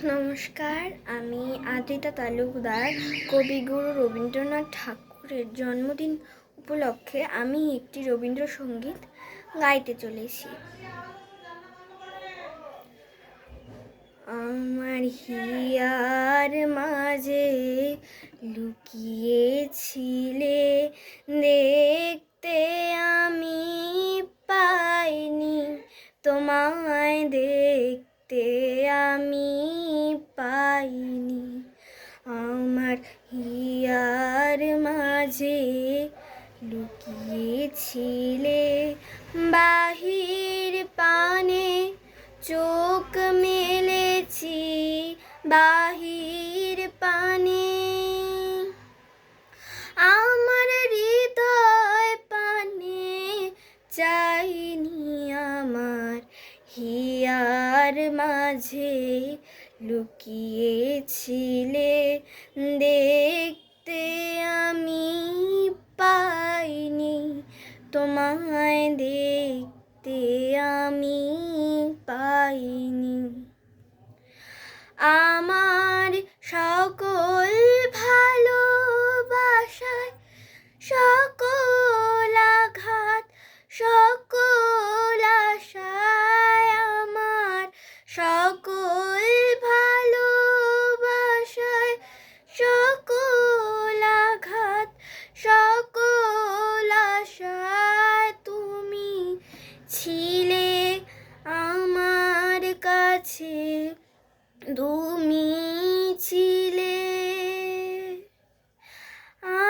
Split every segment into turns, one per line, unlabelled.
নমস্কার, আমি আদ্রিতা তালুকদার। কবিগুরু রবীন্দ্রনাথ ঠাকুরের জন্মদিন উপলক্ষে আমি একটি রবীন্দ্রসঙ্গীত গাইতে চলেছি। আমার হিয়ার মাঝে লুকিয়েছিলে, দেখতে আমি পাইনি, তোমায় দেখতে আমি পাইনি। আমার হিয়ার মাঝে লুকিয়েছিলে, বাহির পানে চোখ মেলেছি, বাহির পানে আমার হৃদয় পানে চাইনি। আমার হিয়ার মাঝে লুকিয়েছিলে, দেখতে আমি পাইনি, তোমায় দেখতে আমি পাইনি। আমার সকল ভালোবাসায় সকল আঘাত, সকল আশায়, আমার সকল ভালোবাসায় সকল আঘাত, সকল আশায় তুমি ছিলে আমার কাছে, তুমি ছিলে।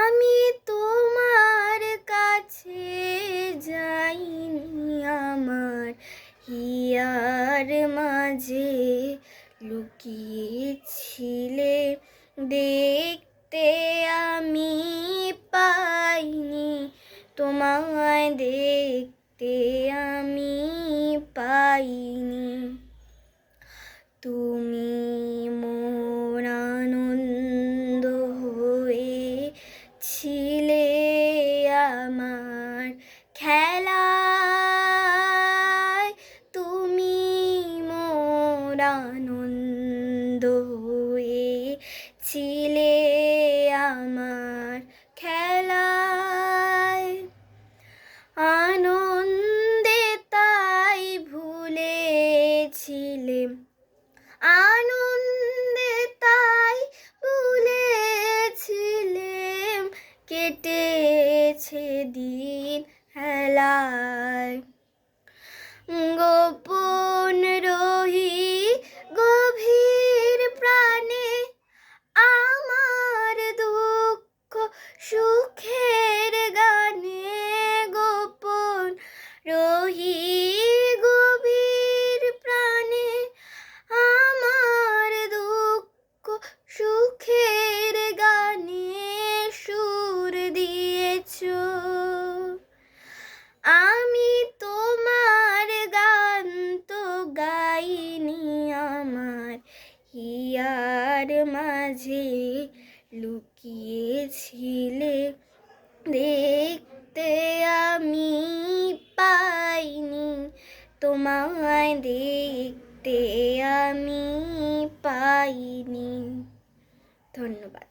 আমি তোমার কাছে যাইনি, আমার হিয়ার মাঝে লুকিয়েছিলে, দেখতে আমি পাইনি, তোমায় দেখতে আমি পাইনি। তুমি মোর আনন্দ হয়েছিলে, আমার খেলায় তুমি মোর আনন্দ হয়েছিলে, আমার খেলায় আনন্দে তাই ভুলেছিলে, আনন্দে তাই ভুলেছিলেম, কেটেছে দিন হেলায়। গোপন রহি গভীর প্রাণে, আমার দুঃখ সুখের গানে, গোপন রহি গভীর প্রাণে, আমার দুঃখ সুখের গানে সুর দিয়েছ। আমি তোমার গান তো গাইনি, আমার হিয়ার মাঝে লুকিয়েছিলে, দেখতে আমি পাইনি, তোমায় দেখতে আমি পাইনি। ধন্যবাদ।